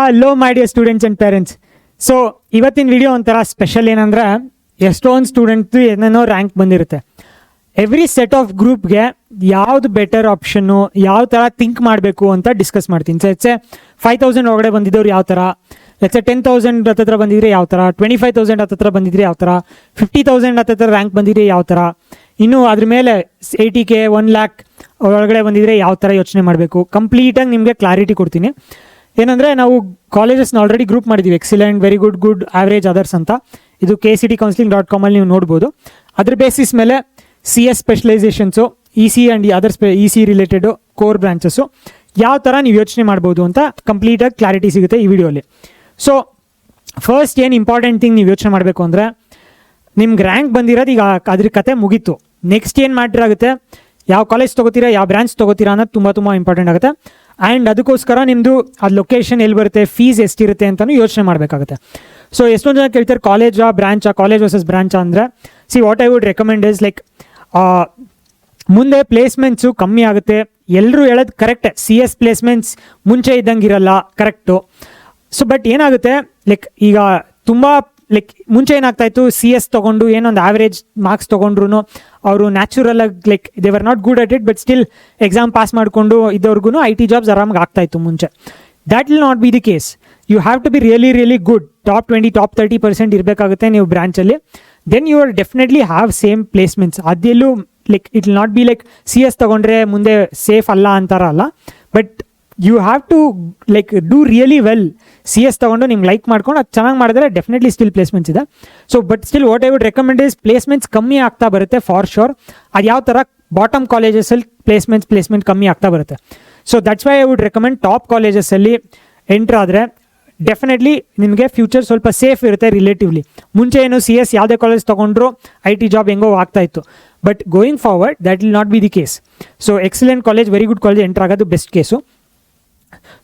Hello my dear students and parents. So ಇವತ್ತಿನ video ಒಂಥರ special ಏನಂದ್ರೆ ಎಷ್ಟೊಂದು ಸ್ಟೂಡೆಂಟ್ದು ಏನೇನೋ ರ್ಯಾಂಕ್ ಬಂದಿರುತ್ತೆ. ಎವ್ರಿ ಸೆಟ್ ಆಫ್ ಗ್ರೂಪ್ಗೆ ಯಾವ್ದು ಬೆಟರ್ ಆಪ್ಷನ್ನು, ಯಾವ ಥರ ಥಿಂಕ್ ಮಾಡಬೇಕು ಅಂತ ಡಿಸ್ಕಸ್ ಮಾಡ್ತೀನಿ. ಸೊ ಎಚ್ಚೆ 5000 ಒಳಗಡೆ ಬಂದಿದ್ದವ್ರು ಯಾವ ಥರ, ಲೆಟ್ಸೆ 10,000 ಹತ್ತತ್ರ ಬಂದಿದ್ರೆ ಯಾವ ಥರ, 25,000 ಹತ್ತತ್ರ ಬಂದಿದ್ರೆ ಯಾವ ಥರ, 50,000 ಹತ್ತತ್ರ ರ್ಯಾಂಕ್ ಬಂದಿದ್ರೆ ಯಾವ ಥರ, ಇನ್ನು ಅದ್ರ ಮೇಲೆ 80K 1 lakh ಒಳಗಡೆ ಬಂದಿದ್ರೆ ಯಾವ ಥರ ಯೋಚನೆ ಮಾಡಬೇಕು, ಕಂಪ್ಲೀಟಾಗಿ ನಿಮಗೆ ಕ್ಲಾರಿಟಿ ಕೊಡ್ತೀನಿ. ಏನಂದರೆ ನಾವು ಕಾಲೇಜಸ್ನ ಆಲ್ರೆಡಿ ಗ್ರೂಪ್ ಮಾಡಿದ್ದೀವಿ, excellent, very good, good, average, others ಅಂತ. ಇದು kctcounseling.com ನೀವು ನೋಡ್ಬೋದು. ಅದ್ರ ಬೇಸಿಸ್ ಮೇಲೆ CS ಸ್ಪೆಷಲೈಸೇಷನ್ಸು, EC and other EC related core branches ಯಾವ ಥರ ನೀವು ಯೋಚನೆ ಮಾಡ್ಬೋದು ಅಂತ ಕಂಪ್ಲೀಟಾಗಿ ಕ್ಲಾರಿಟಿ ಸಿಗುತ್ತೆ ಈ ವಿಡಿಯೋಲಿ. ಸೊ ಫಸ್ಟ್ ಏನು ಇಂಪಾರ್ಟೆಂಟ್ ಥಿಂಗ್ ನೀವು ಯೋಚನೆ ಮಾಡಬೇಕು ಅಂದರೆ, ನಿಮ್ಗೆ ರ್ಯಾಂಕ್ ಬಂದಿರೋದು ಈಗ ಅದ್ರ ಕತೆ ಮುಗೀತು. ನೆಕ್ಸ್ಟ್ ಏನು ಮ್ಯಾಟ್ರ್ ಆಗುತ್ತೆ, ಯಾವ ಕಾಲೇಜ್ ತೊಗೋತೀರಾ, ಯಾವ ಬ್ರಾಂಚ್ ತೊಗೋತೀರಾ ಅನ್ನೋದು ತುಂಬ ತುಂಬ ಇಂಪಾರ್ಟೆಂಟ್ ಆಗುತ್ತೆ. ಆ್ಯಂಡ್ ಅದಕ್ಕೋಸ್ಕರ ನಿಮ್ಮದು ಅದು ಲೊಕೇಶನ್ ಎಲ್ಲಿ ಬರುತ್ತೆ, ಫೀಸ್ ಎಷ್ಟಿರುತ್ತೆ ಅಂತಲೂ ಯೋಚನೆ ಮಾಡಬೇಕಾಗುತ್ತೆ. ಸೊ ಎಷ್ಟೊಂದು ಜನ ಕೇಳ್ತಾರೆ ಕಾಲೇಜಾ ಬ್ರಾಂಚಾ, ಕಾಲೇಜ್ ವರ್ಸಸ್ ಬ್ರಾಂಚಾ ಅಂದರೆ, what I would recommend is like ಮುಂದೆ ಪ್ಲೇಸ್ಮೆಂಟ್ಸು ಕಮ್ಮಿ ಆಗುತ್ತೆ. ಎಲ್ಲರೂ ಹೇಳೋದು ಕರೆಕ್ಟೇ, CS ಪ್ಲೇಸ್ಮೆಂಟ್ಸ್ ಮುಂಚೆ ಇದ್ದಂಗೆ ಇರಲ್ಲ, ಕರೆಕ್ಟು. ಸೊ ಬಟ್ ಏನಾಗುತ್ತೆ, ಲೈಕ್ ಈಗ ತುಂಬ ಲೈಕ್ ಮುಂಚೆ ಏನಾಗ್ತಾಯಿತ್ತು, CS ತೊಗೊಂಡು ಏನೊಂದು ಆವ್ರೇಜ್ ಮಾರ್ಕ್ಸ್ ತೊಗೊಂಡ್ರು ಅವರು ನ್ಯಾಚುರಲಾಗಿ like they were not good at it, but still exam pass ಮಾಡಿಕೊಂಡು ಇದ್ದವ್ರಿಗೂ IT ಜಾಬ್ಸ್ ಆರಾಮಾಗಿ ಆಗ್ತಾಯಿತ್ತು ಮುಂಚೆ. That will not be the case. You have to be really good, top 20 top 30% ಇರಬೇಕಾಗುತ್ತೆ ನೀವು ಬ್ರಾಂಚಲ್ಲಿ. Then you are definitely have same placements. ಅದೆಲ್ಲೂ like it will not be like CS ತೊಗೊಂಡ್ರೆ ಮುಂದೆ ಸೇಫ್ ಅಲ್ಲ ಅಂತಾರಲ್ಲ, but you have to like do really well. CS ತೊಗೊಂಡು ನಿಮ್ಗೆ ಲೈಕ್ ಮಾಡ್ಕೊಂಡು ಅದು ಚೆನ್ನಾಗಿ ಮಾಡಿದ್ರೆ ಡೆಫಿನೆಟ್ಲಿ ಸ್ಟಿಲ್ ಪ್ಲೇಸ್ಮೆಂಟ್ಸ್ ಇದೆ. So but still what I would recommend is placements ಕಮ್ಮಿ ಆಗ್ತಾ ಬರುತ್ತೆ ಫಾರ್ ಶೋರ್. ಅದು ಯಾವ ಥರ ಬಾಟಮ್ ಕಾಲೇಜಸಲ್ಲಿ ಪ್ಲೇಸ್ಮೆಂಟ್ ಕಮ್ಮಿ ಆಗ್ತಾ ಬರುತ್ತೆ. So that's why I would recommend top ಕಾಲೇಜಸಲ್ಲಿ ಎಂಟ್ರ್ ಆದರೆ ಡೆಫಿನೆಟ್ಲಿ ನಿಮಗೆ ಫ್ಯೂಚರ್ ಸ್ವಲ್ಪ ಸೇಫ್ ಇರುತ್ತೆ ರಿಲೇಟಿವ್ಲಿ. ಮುಂಚೆ ಏನು CS ಯಾವುದೇ ಕಾಲೇಜ್ ತೊಗೊಂಡ್ರು IT ಜಾಬ್ ಹೆಂಗೋ ಆಗ್ತಾಯಿತ್ತು, but going forward that will not be the case. So excellent college, very good college entry ಆಗೋದು ಬೆಸ್ಟ್ ಕೇಸು.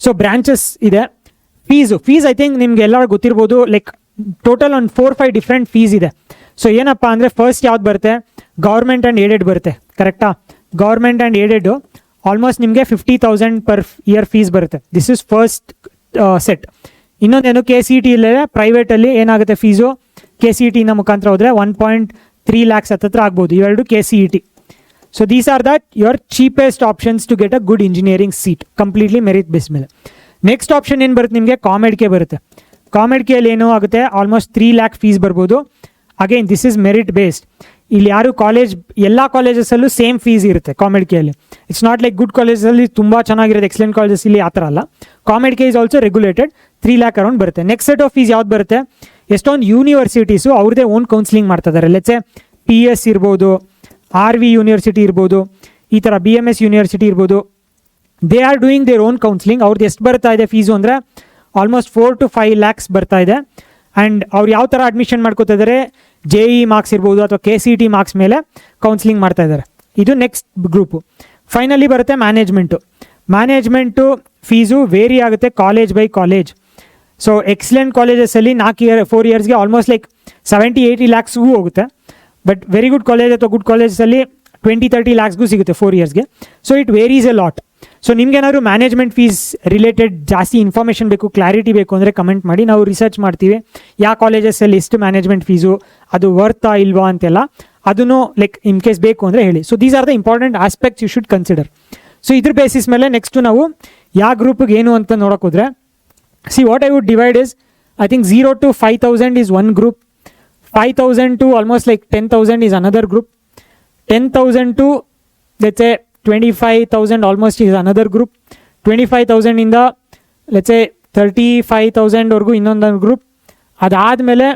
ಸೊ ಬ್ರಾಂಚಸ್ ಇದೆ. ಫೀಸ್ ಐ ಥಿಂಕ್ ನಿಮ್ಗೆ ಎಲ್ಲರೂ ಗೊತ್ತಿರ್ಬೋದು, ಲೈಕ್ ಟೋಟಲ್ ಒಂದು 4-5 ಡಿಫ್ರೆಂಟ್ ಫೀಸ್ ಇದೆ. ಸೊ ಏನಪ್ಪ ಅಂದರೆ, ಫಸ್ಟ್ ಯಾವ್ದು ಬರುತ್ತೆ, ಗೌರ್ಮೆಂಟ್ ಆ್ಯಂಡ್ ಏಡೆಡ್ ಬರುತ್ತೆ, ಕರೆಕ್ಟಾ? ಗೌರ್ಮೆಂಟ್ ಆ್ಯಂಡ್ ಏಡೆಡು ಆಲ್ಮೋಸ್ಟ್ ನಿಮಗೆ 50,000 ಪರ್ ಇಯರ್ ಫೀಸ್ ಬರುತ್ತೆ. This is first set. ಇನ್ನೊಂದೇನು KCET ಇಲ್ಲೇ ಪ್ರೈವೇಟಲ್ಲಿ ಏನಾಗುತ್ತೆ ಫೀಸು, KCETನ ಮುಖಾಂತರ ಹೋದರೆ 1.3 lakhs ಹತ್ತಿರ ಆಗ್ಬೋದು, ಇವೆರಡು KCET. So these are that your cheapest options to get a good engineering seat, completely merit base ಮೇಲೆ. ನೆಕ್ಸ್ಟ್ ಆಪ್ಷನ್ ಏನು ಬರುತ್ತೆ ನಿಮಗೆ, ಕಾಮೆಡ್ಕೆ ಬರುತ್ತೆ. ಕಾಮೆಡ್ಕೆಯಲ್ಲಿ ಏನು ಆಗುತ್ತೆ, ಆಲ್ಮೋಸ್ಟ್ 3 lakh ಫೀಸ್ ಬರ್ಬೋದು. Again this is merit based. ಇಲ್ಲಿ ಯಾರು ಎಲ್ಲ ಕಾಲೇಜಸಲ್ಲೂ ಸೇಮ್ ಫೀಸ್ ಇರುತ್ತೆ ಕಾಮೆಡ್ಕೆಯಲ್ಲಿ. ಇಟ್ಸ್ ನಾಟ್ ಲೈಕ್ ಗುಡ್ ಕಾಲೇಜಲ್ಲಿ ತುಂಬ ಚೆನ್ನಾಗಿರುತ್ತೆ, ಎಕ್ಸಲೆಂಟ್ ಕಾಲೇಜಸ್ ಇಲ್ಲಿ ಆ ಥರ ಅಲ್ಲ. COMEDK is also regulated, 3 lakh around ಬರುತ್ತೆ. ನೆಕ್ಸ್ಟ್ ಸೆಟ್ ಆಫ್ ಫೀಸ್ ಯಾವ್ದು ಬರುತ್ತೆ, ಎಷ್ಟೊಂದು ಯೂನಿವರ್ಸಿಟೀಸು ಅವ್ರದ್ದೇ ಓನ್ ಕೌನ್ಸಿಲಿಂಗ್ ಮಾಡ್ತಾ ಇದ್ದಾರೆ. ಲೆಟ್ಸೆ PS ಇರ್ಬೋದು, RV ಯೂನಿವರ್ಸಿಟಿ ಇರ್ಬೋದು, ಈ ಥರ BMS ಯೂನಿವರ್ಸಿಟಿ ಇರ್ಬೋದು. They are doing their own counselling. ಅವ್ರದ್ದು ಎಷ್ಟು ಬರ್ತಾ ಇದೆ ಫೀಸು ಅಂದರೆ ಆಲ್ಮೋಸ್ಟ್ 4 to 5 lakhs ಬರ್ತಾ ಇದೆ. ಆ್ಯಂಡ್ ಅವ್ರು ಯಾವ ಥರ ಅಡ್ಮಿಷನ್ ಮಾಡ್ಕೋತಾ ಇದ್ದಾರೆ, JE ಮಾರ್ಕ್ಸ್ ಇರ್ಬೋದು ಅಥವಾ KCET ಮಾರ್ಕ್ಸ್ ಮೇಲೆ ಕೌನ್ಸಿಲಿಂಗ್ ಮಾಡ್ತಾ ಇದ್ದಾರೆ. ಇದು ನೆಕ್ಸ್ಟ್ ಗ್ರೂಪು. ಫೈನಲಿ ಬರುತ್ತೆ ಮ್ಯಾನೇಜ್ಮೆಂಟು ಫೀಸು ವೇರಿ ಆಗುತ್ತೆ college by college. So excellent ಕಾಲೇಜಸಲ್ಲಿ 4 yearsಗೆ ಆಲ್ಮೋಸ್ಟ್ ಲೈಕ್ 70-80 lakhsಗೂ ಹೋಗುತ್ತೆ. ಬಟ್ ವೆರಿ ಗುಡ್ ಕಾಲೇಜ್ ಅಥವಾ ಗುಡ್ ಕಾಲೇಜಸಲ್ಲಿ 20-30 lakhsಗೂ ಸಿಗುತ್ತೆ 4 yearsಗೆ. So it varies a lot. So ನಿಮ್ಗೇನಾದ್ರು ಮ್ಯಾನೇಜ್ಮೆಂಟ್ ಫೀಸ್ ರಿಲೇಟೆಡ್ ಜಾಸ್ತಿ ಇನ್ಫಾರ್ಮೇಷನ್ ಬೇಕು, ಕ್ಲಾರಿಟಿ ಬೇಕು ಅಂದರೆ ಕಮೆಂಟ್ ಮಾಡಿ, ನಾವು ರಿಸರ್ಚ್ ಮಾಡ್ತೀವಿ ಯಾವ ಕಾಲೇಜಸಲ್ಲಿ ಎಷ್ಟು ಮ್ಯಾನೇಜ್ಮೆಂಟ್ ಫೀಸು, ಅದು ವರ್ತಾ ಇಲ್ವಾ ಅಂತೆಲ್ಲ. ಅದನ್ನು ಲೈಕ್ ಇನ್ ಕೇಸ್ ಬೇಕು ಅಂದರೆ ಹೇಳಿ. So these are the important aspects you should consider. So ಇದ್ರ ಬೇಸಿಸ್ ಮೇಲೆ ನೆಕ್ಸ್ಟು ನಾವು ಯಾವ ಗ್ರೂಪಿಗೆ ಏನು ಅಂತ ನೋಡೋಕೆ ಹೋದರೆ, what I would divide is, I think 0 to 5,000 is one group, 5,000 to almost like 10,000 is another group, 10,000 to let's say 25,000 almost is another group, 25,000 ಇಂದ let's say 35,000 ವರೆಗೂ ಇನ್ನೊಂದು ಗ್ರೂಪ್. ಅದಾದಮೇಲೆ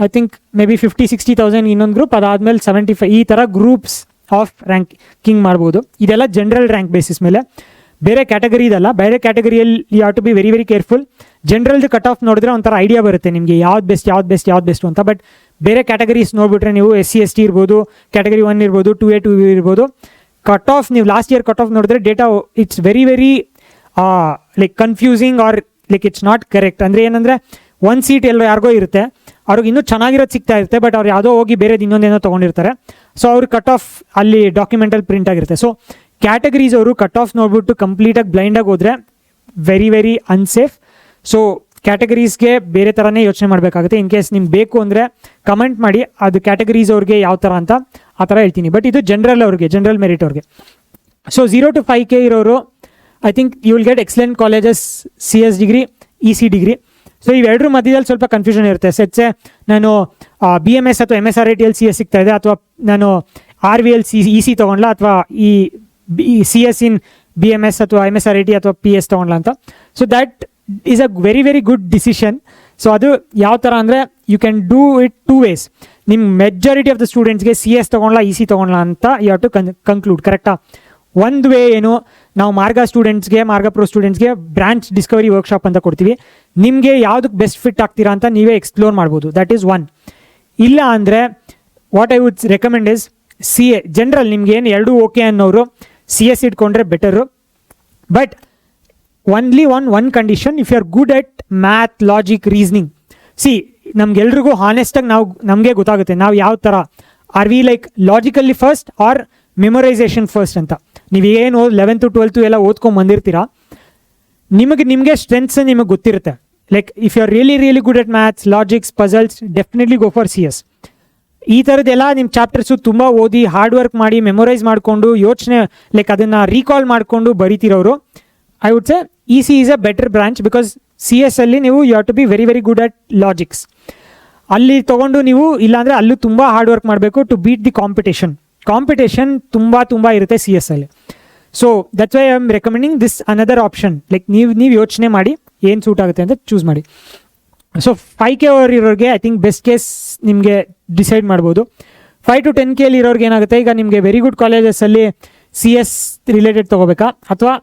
ಐ ಥಿಂಕ್ ಮೇ ಬಿ 50-60,000 ಇನ್ನೊಂದು group, ಅದಾದಮೇಲೆ 75, ಈ ಥರ groups of ranking ಮಾಡ್ಬೋದು. ಇದೆಲ್ಲ ಜನರಲ್ ರ್ಯಾಂಕ್ ಬೇಸಿಸ್ ಮೇಲೆ. ಬೇರೆ ಕ್ಯಾಟಗರಿ ಇದಲ್ಲ, ಬೇರೆ ಕ್ಯಾಟಗರಿಯಲ್ಲಿ you have to be very careful. ಜನರಲ್ದು ಕಟ್ ಆಫ್ ನೋಡಿದ್ರೆ ಒಂಥರ ಐಡಿಯಾ ಬರುತ್ತೆ ನಿಮಗೆ ಯಾವ್ದು ಬೆಸ್ಟ್ ಅಂತ. ಬಟ್ ಬೇರೆ ಕ್ಯಾಟಗರೀಸ್ ನೋಡಿಬಿಟ್ರೆ ನೀವು SC/ST ಇರ್ಬೋದು, ಕ್ಯಾಟಗರಿ 1 ಇರ್ಬೋದು, 2A 2B ಇರ್ಬೋದು, ಕಟ್ ಆಫ್ ನೀವು ಲಾಸ್ಟ್ ಇಯರ್ ಕಟ್ ಆಫ್ ನೋಡಿದ್ರೆ data it's very like confusing are like it's not correct. ಅಂದರೆ ಏನಂದರೆ 1 seat ಯಾರಿಗೋ ಇರುತ್ತೆ, ಅವ್ರಿಗೆ ಇನ್ನೂ ಚೆನ್ನಾಗಿರೋದು ಸಿಗ್ತಾ ಇರುತ್ತೆ, ಬಟ್ ಅವ್ರು ಯಾವುದೋ ಹೋಗಿ ಬೇರೆದು ಇನ್ನೊಂದೇನೋ ತೊಗೊಂಡಿರ್ತಾರೆ. ಸೊ ಅವ್ರ ಕಟ್ ಆಫ್ ಅಲ್ಲಿ ಡಾಕ್ಯುಮೆಂಟಲ್ಲಿ ಪ್ರಿಂಟ್ ಆಗಿರುತ್ತೆ. ಸೊ ಕ್ಯಾಟಗರೀಸ್ ಅವರು ಕಟ್ ಆಫ್ ನೋಡ್ಬಿಟ್ಟು ಕಂಪ್ಲೀಟಾಗಿ ಬ್ಲೈಂಡಾಗಿ ಹೋದರೆ ವೆರಿ ಅನ್ಸೇಫ್. ಸೊ ಕ್ಯಾಟಗರೀಸ್ಗೆ ಬೇರೆ ಥರನೇ ಯೋಚನೆ ಮಾಡಬೇಕಾಗುತ್ತೆ. ಇನ್ ಕೇಸ್ ನಿಮ್ಗೆ ಬೇಕು ಅಂದರೆ ಕಮೆಂಟ್ ಮಾಡಿ, ಅದು ಕ್ಯಾಟಗರೀಸ್ ಅವ್ರಿಗೆ ಯಾವ ಥರ ಅಂತ ಆ ಥರ ಹೇಳ್ತೀನಿ. ಬಟ್ ಇದು ಜನರಲ್ ಮೆರಿಟ್ ಅವ್ರಿಗೆ. ಸೊ 0 to 5K ಇರೋರು I think you will get excellent colleges, CS degree, EC degree. So ಇವೆರಡರ ಮಧ್ಯದಲ್ಲಿ ಸ್ವಲ್ಪ ಕನ್ಫ್ಯೂಷನ್ ಇರುತ್ತೆ. ಸೆಚ್ಚೆ ನಾನು BMS ಅಥವಾ MSRITL CS ಸಿಗ್ತಾ ಇದೆ, ಅಥವಾ ನಾನು RVL EC ತೊಗೊಂಡ್ಲಾ, ಅಥವಾ ಈ CS ಇನ್ BMS ಅಥವಾ MSRIT ಅಥವಾ PS ತೊಗೊಂಡ್ಲಾ ಅಂತ. So that is a very very good decision. So ಅದು ಯಾವ ಥರ ಅಂದರೆ you can do it 2 ways. ನಿಮ್ಮ ಮೆಜಾರಿಟಿ ಆಫ್ ದ ಸ್ಟೂಡೆಂಟ್ಸ್ಗೆ CS ತೊಗೊಂಡ್ಲಾ EC ತೊಗೊಂಡ್ಲಾ ಅಂತ ಯು ಹ್ಯಾವ್ ಟು ಕನ್ಕ್ಲೂಡ್. ಕರೆಕ್ಟಾ? ಒಂದು ವೇ ಏನು, ನಾವು ಮಾರ್ಗ ಪ್ರೋ ಸ್ಟೂಡೆಂಟ್ಸ್ಗೆ ಬ್ರಾಂಚ್ ಡಿಸ್ಕವರಿ ವರ್ಕ್ಶಾಪ್ ಅಂತ ಕೊಡ್ತೀವಿ. ನಿಮಗೆ ಯಾವುದಕ್ಕೆ ಬೆಸ್ಟ್ ಫಿಟ್ ಆಗ್ತೀರಾ ಅಂತ ನೀವೇ ಎಕ್ಸ್ಪ್ಲೋರ್ ಮಾಡ್ಬೋದು. That is one. ಇಲ್ಲ ಅಂದರೆ what I would recommend is CA general. ನಿಮ್ಗೆ ಏನು ಎರಡೂ ಓಕೆ ಅನ್ನೋರು CS ಇಟ್ಕೊಂಡ್ರೆ better. But only one condition, if you are good at math, logic, reasoning. ನಮ್ಗೆಲ್ರಿಗೂ ಹಾನೆಸ್ಟಾಗಿ ನಮಗೆ ಗೊತ್ತಾಗುತ್ತೆ ನಾವು ಯಾವ ಥರ are we like logically first or memorization first ಅಂತ. ನೀವೇನು 11th 12th ಎಲ್ಲ ಓದ್ಕೊಂಡು ಬಂದಿರ್ತೀರಾ, ನಿಮಗೆ ಸ್ಟ್ರೆಂತ್ಸ್ ನಿಮಗೆ ಗೊತ್ತಿರುತ್ತೆ. Like if you are really good at maths, logics, puzzles, definitely go for CS. ಈ ಥರದ್ದೆಲ್ಲ ನಿಮ್ಮ ಚಾಪ್ಟರ್ಸು ತುಂಬ ಓದಿ ಹಾರ್ಡ್ ವರ್ಕ್ ಮಾಡಿ ಮೆಮೊರೈಸ್ ಮಾಡಿಕೊಂಡು ಯೋಚನೆ ಲೈಕ್ ಅದನ್ನು ರೀಕಾಲ್ ಮಾಡಿಕೊಂಡು ಬರೀತಿರೋರು, I would say EC is a better branch. Because CS ಅಲ್ಲಿ ನೀವು you have to be very good at logics. ಅಲ್ಲಿ ತೊಗೊಂಡು ನೀವು ಇಲ್ಲಾಂದರೆ ಅಲ್ಲೂ ತುಂಬ ಹಾರ್ಡ್ ವರ್ಕ್ ಮಾಡಬೇಕು ಟು ಬೀಟ್ ದಿ ಕಾಂಪಿಟೇಷನ್ ತುಂಬ ಇರುತ್ತೆ CS ಅಲ್ಲಿ. So that's why I am recommending this another option. Like ನೀವು ಯೋಚನೆ ಮಾಡಿ ಏನು ಸೂಟ್ ಆಗುತ್ತೆ ಅಂತ ಚೂಸ್ ಮಾಡಿ. ಸೊ 5K ಇರೋರಿಗೆ ಐ ಥಿಂಕ್ ಬೆಸ್ಟ್ ಕೇಸ್ ನಿಮಗೆ ಡಿಸೈಡ್ ಮಾಡ್ಬೋದು. 5 to 10K ಇರೋರಿಗೆ ಏನಾಗುತ್ತೆ, ಈಗ ನಿಮಗೆ ವೆರಿ ಗುಡ್ ಕಾಲೇಜಸಲ್ಲಿ CS ರಿಲೇಟೆಡ್ ತೊಗೋಬೇಕಾ ಅಥವಾ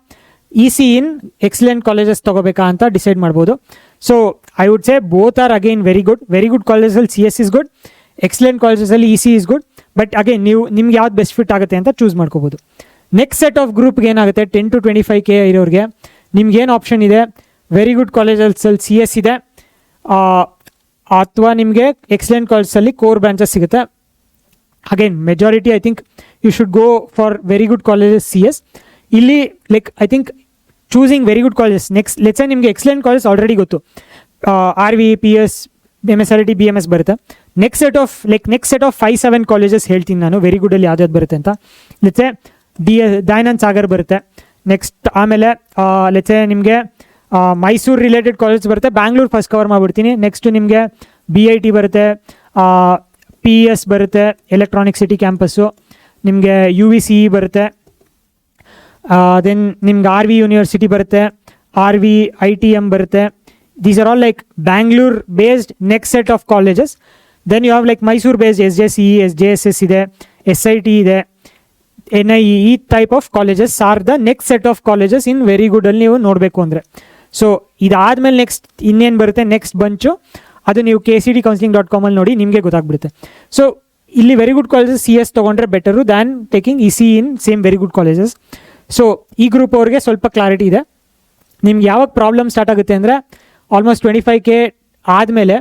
EC ಇನ್ ಎಕ್ಸಲೆಂಟ್ ಕಾಲೇಜಸ್ ತೊಗೋಬೇಕಾ ಅಂತ ಡಿಸೈಡ್ ಮಾಡ್ಬೋದು. So I would say both are again very good ಕಾಲೇಜಲ್ಲಿ CS ಇಸ್ ಗುಡ್, ಎಕ್ಸಲೆಂಟ್ ಕಾಲೇಜಸಲ್ಲಿ EC is good. But again ನಿಮ್ಗೆ ಯಾವ್ದು ಬೆಸ್ಟ್ ಫಿಟ್ ಆಗುತ್ತೆ ಅಂತ ಚೂಸ್ ಮಾಡ್ಕೋಬೋದು. ನೆಕ್ಸ್ಟ್ ಸೆಟ್ ಆಫ್ ಗ್ರೂಪ್ಗೆ ಏನಾಗುತ್ತೆ, 10 to 25K ಇರೋರಿಗೆ ನಿಮ್ಗೇನು ಆಪ್ಷನ್ ಇದೆ, ವೆರಿ ಗುಡ್ ಕಾಲೇಜಲ್ಲಿ CS ಇದೆ, ಅಥವಾ ನಿಮಗೆ ಎಕ್ಸಲೆಂಟ್ ಕಾಲೇಜಲ್ಲಿ ಕೋರ್ ಬ್ರಾಂಚಸ್ ಸಿಗುತ್ತೆ. Again majority I think you should go for very good colleges CS. ಇಲ್ಲಿ like I think choosing very good colleges. Next let's ನಿಮಗೆ ಎಕ್ಸಲೆಂಟ್ ಕಾಲೇಜ್ ಆಲ್ರೆಡಿ ಗೊತ್ತು, RV, PS, MSRIT, BMS ಬರುತ್ತೆ. Next set of 5-7 colleges ಹೇಳ್ತೀನಿ ನಾನು very ಗುಡಲ್ಲಿ ಯಾವ್ದು ಬರುತ್ತೆ ಅಂತ. Let's say Dayanand Sagar ಬರುತ್ತೆ. ನೆಕ್ಸ್ಟ್ ಆಮೇಲೆ ಲೆಟ್ಸೆ ನಿಮಗೆ ಮೈಸೂರು ರಿಲೇಟೆಡ್ ಕಾಲೇಜ್ ಬರುತ್ತೆ. ಬ್ಯಾಂಗ್ಳೂರು ಫಸ್ಟ್ ಕವರ್ ಮಾಡಿಬಿಡ್ತೀನಿ. ನೆಕ್ಸ್ಟ್ ನಿಮಗೆ BIT ಬರುತ್ತೆ, PES ಬರುತ್ತೆ, ಎಲೆಕ್ಟ್ರಾನಿಕ್ ಸಿಟಿ ಕ್ಯಾಂಪಸ್ಸು, ನಿಮಗೆ UVCE ಬರುತ್ತೆ. ದೆನ್ ನಿಮ್ಗೆ RV ಯೂನಿವರ್ಸಿಟಿ ಬರುತ್ತೆ, RV ITM ಬರುತ್ತೆ. These are all like Bangalore based next set of colleges. Then you have like Mysore based SJCE, SJSS ಇದೆ, SIT ಇದೆ, NIE. ಈ type of colleges are the next set of colleges in very good ಅಲ್ಲಿ ನೀವು ನೋಡಬೇಕು ಅಂದರೆ. So ಇದಾದಮೇಲೆ next ಇನ್ನೇನು ಬರುತ್ತೆ, ನೆಕ್ಸ್ಟ್ ಬಂಚು ಅದು ನೀವು kcdcounseling.com ಅಲ್ಲಿ ನೋಡಿ ನಿಮಗೆ ಗೊತ್ತಾಗ್ಬಿಡುತ್ತೆ. ಸೊ ಇಲ್ಲಿ ವೆರಿ ಗುಡ್ ಕಾಲೇಜಸ್ CS ತೊಗೊಂಡ್ರೆ better than taking EC in same very good colleges. So ಈ ಗ್ರೂಪ್ ಅವ್ರಿಗೆ ಸ್ವಲ್ಪ ಕ್ಲಾರಿಟಿ ಇದೆ. ನಿಮ್ಗೆ ಯಾವಾಗ ಪ್ರಾಬ್ಲಮ್ ಸ್ಟಾರ್ಟ್ ಆಗುತ್ತೆ ಅಂದರೆ ಆಲ್ಮೋಸ್ಟ್ 25K ಆದಮೇಲೆ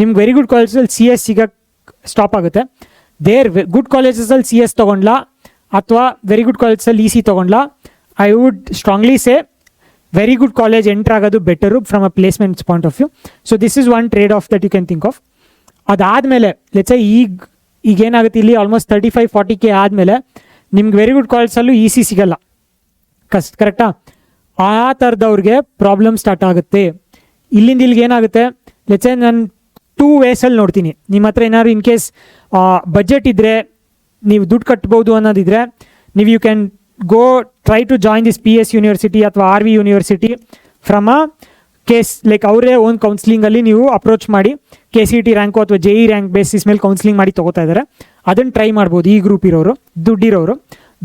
ನಿಮ್ಗೆ ವೆರಿ ಗುಡ್ ಕಾಲೇಜಲ್ಲಿ CS ಸಿಗೋಕ್ಕೆ ಸ್ಟಾಪ್ ಆಗುತ್ತೆ. ಗುಡ್ ಕಾಲೇಜಸಲ್ಲಿ CS ತೊಗೊಂಡ್ಲಾ ಅಥವಾ ವೆರಿ ಗುಡ್ ಕಾಲೇಜಲ್ಲಿ EC ತೊಗೊಂಡ್ಲಾ, I would strongly say very good college entry ಆಗೋದು better from a placements point of view. So this is one trade off that you can think of. ಅದಾದಮೇಲೆ let's ಈಗೇನಾಗುತ್ತೆ ಇಲ್ಲಿ almost 35-40K ಆದಮೇಲೆ ನಿಮ್ಗೆ very good ಕಾಲೇಜಲ್ಲೂ EC ಸಿಗಲ್ಲ. ಕರೆಕ್ಟಾ? ಆ ಥರದವ್ರಿಗೆ problem start ಆಗುತ್ತೆ. ಇಲ್ಲಿಂದ ಇಲ್ಲಿಗೆ ಏನಾಗುತ್ತೆ, ಲೆಟ್ಸೆ ನಾನು 2 waysಲ್ಲಿ ನೋಡ್ತೀನಿ. ನಿಮ್ಮ ಹತ್ರ ಏನಾದ್ರು ಇನ್ ಕೇಸ್ ಬಜೆಟ್ ಇದ್ದರೆ, ನೀವು ದುಡ್ಡು ಕಟ್ಬೋದು ಅನ್ನೋದಿದ್ರೆ, ನೀವು you can go try to join this PS university ಅಥವಾ RV university from a case like ಅವರೇ ಓನ್ ಕೌನ್ಸಿಲಿಂಗಲ್ಲಿ ನೀವು ಅಪ್ರೋಚ್ ಮಾಡಿ KCET ರ್ಯಾಂಕು ಅಥವಾ JEE ರ್ಯಾಂಕ್ ಬೇಸಿಸ್ ಮೇಲೆ ಕೌನ್ಸಿಲಿಂಗ್ ಮಾಡಿ ತೊಗೋತಾ ಇದ್ದಾರೆ. ಅದನ್ನು ಟ್ರೈ ಮಾಡ್ಬೋದು ಈ ಗ್ರೂಪ್ ಇರೋರು.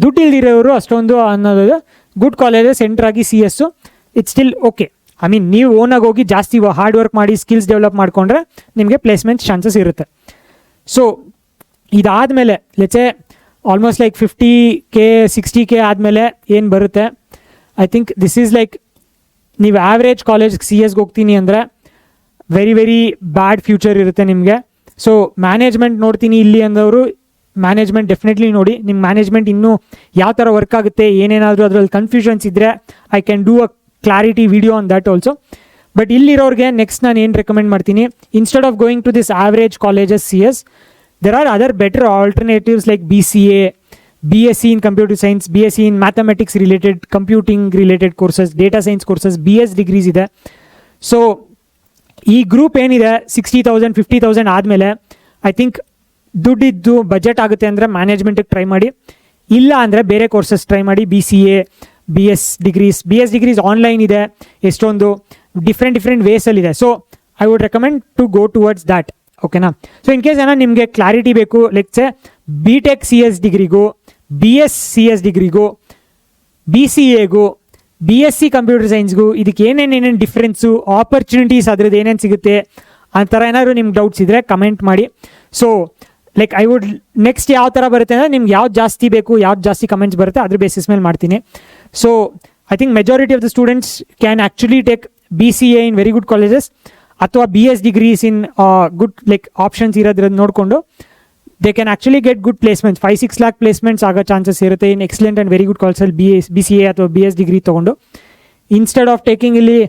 ದುಡ್ಡಿಲ್ದಿರೋರು ಅಷ್ಟೊಂದು ಅನ್ನೋದು ಗುಡ್ ಕಾಲೇಜಸ್ ಎಂಟ್ರಾಗಿ CS it's still okay. I mean ನೀವು ಓನಾಗಿ ಹೋಗಿ ಜಾಸ್ತಿ ಹಾರ್ಡ್ ವರ್ಕ್ ಮಾಡಿ ಸ್ಕಿಲ್ಸ್ ಡೆವಲಪ್ ಮಾಡಿಕೊಂಡ್ರೆ ನಿಮಗೆ ಪ್ಲೇಸ್ಮೆಂಟ್ ಚಾನ್ಸಸ್ ಇರುತ್ತೆ. ಸೊ ಇದಾದಮೇಲೆ let's say almost like 50K 60K ಆದಮೇಲೆ ಏನು ಬರುತ್ತೆ, I think this is like ನೀವು ಆ್ಯಾವ್ರೇಜ್ ಕಾಲೇಜ್ಗೆ CSಗೆ ಹೋಗ್ತೀನಿ ಅಂದರೆ ವೆರಿ ಬ್ಯಾಡ್ ಫ್ಯೂಚರ್ ಇರುತ್ತೆ ನಿಮಗೆ. ಸೊ ಮ್ಯಾನೇಜ್ಮೆಂಟ್ ನೋಡ್ತೀನಿ ಇಲ್ಲಿ ಅಂದವರು ಮ್ಯಾನೇಜ್ಮೆಂಟ್ ಡೆಫಿನೆಟ್ಲಿ ನೋಡಿ. ನಿಮ್ಮ ಮ್ಯಾನೇಜ್ಮೆಂಟ್ ಇನ್ನೂ ಯಾವ ಥರ ವರ್ಕ್ ಆಗುತ್ತೆ, ಏನೇನಾದರೂ ಅದರಲ್ಲಿ ಕನ್ಫ್ಯೂಷನ್ಸ್ ಇದ್ದರೆ I can do a clarity video on that also. But ಇಲ್ಲಿರೋರಿಗೆ ನೆಕ್ಸ್ಟ್ ನಾನು ಏನು ರೆಕಮೆಂಡ್ ಮಾಡ್ತೀನಿ, instead of going to this average colleges CS, there are other better alternatives like BCA, BSc in computer science, BSc in mathematics related, computing related courses, data science courses, BS degrees ಇದೆ. So ಈ group ಏನಿದೆ 60,000 50,000 ಆದಮೇಲೆ I think ದುಡ್ಡಿದ್ದು budget ಆಗುತ್ತೆ ಅಂದರೆ ಮ್ಯಾನೇಜ್ಮೆಂಟಿಗೆ try ಮಾಡಿ, ಇಲ್ಲ ಅಂದರೆ ಬೇರೆ ಕೋರ್ಸಸ್ ಟ್ರೈ ಮಾಡಿ. BCA, BS ಡಿಗ್ರೀಸ್ ಆನ್ಲೈನ್ ಇದೆ, ಎಷ್ಟೊಂದು ಡಿಫ್ರೆಂಟ್ ವೇಸಲ್ಲಿದೆ. So I would recommend to go towards that. ಓಕೆನಾ? ಸೊ ಇನ್ ಕೇಸ್ ಏನೋ ನಿಮಗೆ ಕ್ಲಾರಿಟಿ ಬೇಕು, ಲೆಟ್ಸ್ BTech CS ಡಿಗ್ರಿಗೂ, BS CS ಡಿಗ್ರಿಗೂ, BCAಗೂ, BSc ಕಂಪ್ಯೂಟರ್ ಸೈನ್ಸ್ಗೂ ಇದಕ್ಕೆ ಏನೇನು ಡಿಫ್ರೆನ್ಸು, ಆಪರ್ಚುನಿಟೀಸ್ ಅದ್ರದ್ದು ಏನೇನು ಸಿಗುತ್ತೆ ಆ ಥರ ಏನಾದರೂ ನಿಮ್ಗೆ ಡೌಟ್ಸ್ ಇದ್ದರೆ ಕಮೆಂಟ್ ಮಾಡಿ. So like I would next ಯಾವ ಥರ ಬರುತ್ತೆ ಅಂದರೆ ನಿಮ್ಗೆ ಯಾವ್ದು ಜಾಸ್ತಿ ಬೇಕು, ಯಾವ್ದು ಜಾಸ್ತಿ ಕಮೆಂಟ್ಸ್ ಬರುತ್ತೆ ಅದ್ರ ಬೇಸಿಸ್ ಮೇಲೆ ಮಾಡ್ತೀನಿ. So I think majority of the students can actually take BCA in very good colleges ಅಥವಾ BS degrees in good like options ಇರೋದ್ರದ್ದು ನೋಡಿಕೊಂಡು they can actually get good placements, 5-6 lakh placements ಆಗೋ chances ಇರುತ್ತೆ in excellent and very good ಕಾಲೇಜಲ್ಲಿ BCA ಅಥವಾ BS degree ತೊಗೊಂಡು. Instead of taking ಇಲ್ಲಿ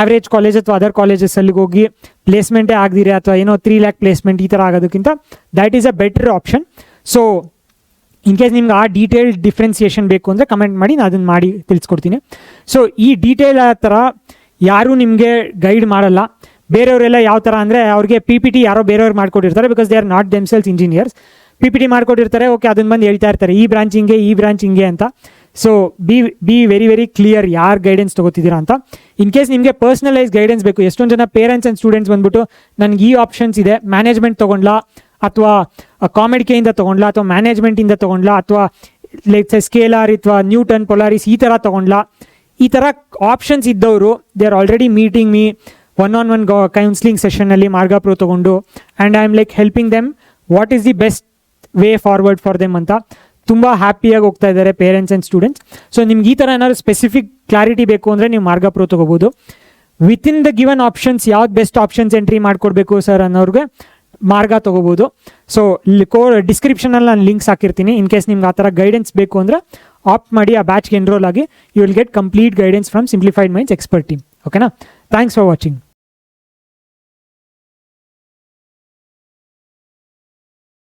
average college ಅಥವಾ ಅದರ್ ಕಾಲೇಜಸ್ಸಲ್ಲಿಗೆ ಹೋಗಿ ಪ್ಲೇಸ್ಮೆಂಟೇ ಆಗದಿರೆ ಅಥವಾ ಏನೋ 3 lakh ಪ್ಲೇಸ್ಮೆಂಟ್ ಈ ಥರ ಆಗೋದಕ್ಕಿಂತ that is a better option. So in case ನಿಮ್ಗೆ ಆ ಡೀಟೇಲ್ ಡಿಫ್ರೆನ್ಸಿಯೇಷನ್ ಬೇಕು ಅಂದರೆ ಕಮೆಂಟ್ ಮಾಡಿ, ನಾನು ಅದನ್ನು ಮಾಡಿ ತಿಳಿಸ್ಕೊಡ್ತೀನಿ. ಸೊ ಈ ಡೀಟೇಲ್ ಆ ಥರ ಯಾರೂ ನಿಮಗೆ ಗೈಡ್ ಮಾಡಲ್ಲ. ಬೇರೆಯವರೆಲ್ಲ ಯಾವ ಥರ ಅಂದರೆ ಅವ್ರಿಗೆ PPT ಯಾರೋ ಬೇರೆಯವ್ರು ಮಾಡ್ಕೊಟ್ಟಿರ್ತಾರೆ, because they are not themselves engineers. PPT ಮಾಡ್ಕೊಟ್ಟಿರ್ತಾರೆ, ಓಕೆ ಅದನ್ನ ಬಂದು ಹೇಳ್ತಾ ಇರ್ತಾರೆ ಈ ಬ್ರಾಂಚ್ ಹಿಂಗೆ ಅಂತ. ಸೊ ಬಿ ವೆರಿ ಕ್ಲಿಯರ್ ಯಾರು ಗೈಡೆನ್ಸ್ ತೊಗೋತಿದ್ದೀರಾ ಅಂತ. ಇನ್ ಕೇಸ್ ನಿಮಗೆ ಪರ್ಸ್ನಲೈಸ್ ಗೈಡೆನ್ಸ್ ಬೇಕು, ಎಷ್ಟೊಂದು ಜನ ಪೇರೆಂಟ್ಸ್ ಆ್ಯಂಡ್ ಸ್ಟೂಡೆಂಟ್ಸ್ ಬಂದ್ಬಿಟ್ಟು ನನಗೆ ಈ ಆಪ್ಷನ್ಸ್ ಇದೆ, ಮ್ಯಾನೇಜ್ಮೆಂಟ್ ತೊಗೊಂಡ್ಲಾ ಅಥವಾ ಕಾಮೆಡಿಕೆಯಿಂದ ತೊಗೊಂಡ್ಲಾ ಅಥವಾ ಮ್ಯಾನೇಜ್ಮೆಂಟಿಂದ ತೊಗೊಂಡ್ಲಾ ಅಥವಾ ಲೈಕ್ ಸ್ಕೇಲಾರ್ ಅಥವಾ ನ್ಯೂಟನ್, ಪೊಲಾರಿಸ್ ಈ ಥರ ತೊಗೊಂಡ್ಲಾ, ಈ ಥರ ಆಪ್ಷನ್ಸ್ ಇದ್ದವರು they are already meeting me one counselling ಸೆಷನಲ್ಲಿ ಮಾರ್ಗ ಪ್ರೋ ತೊಗೊಂಡು, and I am like helping them what is the best way forward for them ಅಂತ ತುಂಬ ಹ್ಯಾಪಿಯಾಗಿ ಹೋಗ್ತಾ ಇದ್ದಾರೆ ಪೇರೆಂಟ್ಸ್ ಆ್ಯಂಡ್ ಸ್ಟೂಡೆಂಟ್ಸ್. ಸೊ ನಿಮ್ಗೆ ಈ ಥರ ಏನಾದ್ರು ಸ್ಪೆಸಿಫಿಕ್ ಕ್ಲಾರಿಟಿ ಬೇಕು ಅಂದರೆ ನೀವು ಮಾರ್ಗ ಪ್ರೋ ತೊಗೋಬೋದು. ವಿತಿನ್ ದ ಗಿವನ್ ಆಪ್ಷನ್ಸ್ ಯಾವ್ದು ಬೆಸ್ಟ್ ಆಪ್ಷನ್ಸ್ ಎಂಟ್ರಿ ಮಾಡ್ಕೊಡ್ಬೇಕು ಸರ್ ಅನ್ನೋರಿಗೆ ಮಾರ್ಗ ತೊಗೋಬೋದು. ಸೊ ಡಿಸ್ಕ್ರಿಪ್ಷನಲ್ಲಿ ನಾನು ಲಿಂಕ್ಸ್ ಹಾಕಿರ್ತೀನಿ. ಇನ್ ಕೇಸ್ ನಿಮ್ಗೆ ಆ ಥರ ಗೈಡೆನ್ಸ್ ಬೇಕು ಅಂದರೆ ಆಪ್ಟ್ ಮಾಡಿ, ಆ ಬ್ಯಾಚ್ಗೆ ಎನ್ರೋಲ್ ಆಗಿ, you will get complete guidance from Simplified Minds expert team. ಓಕೆನಾ? Thanks for watching.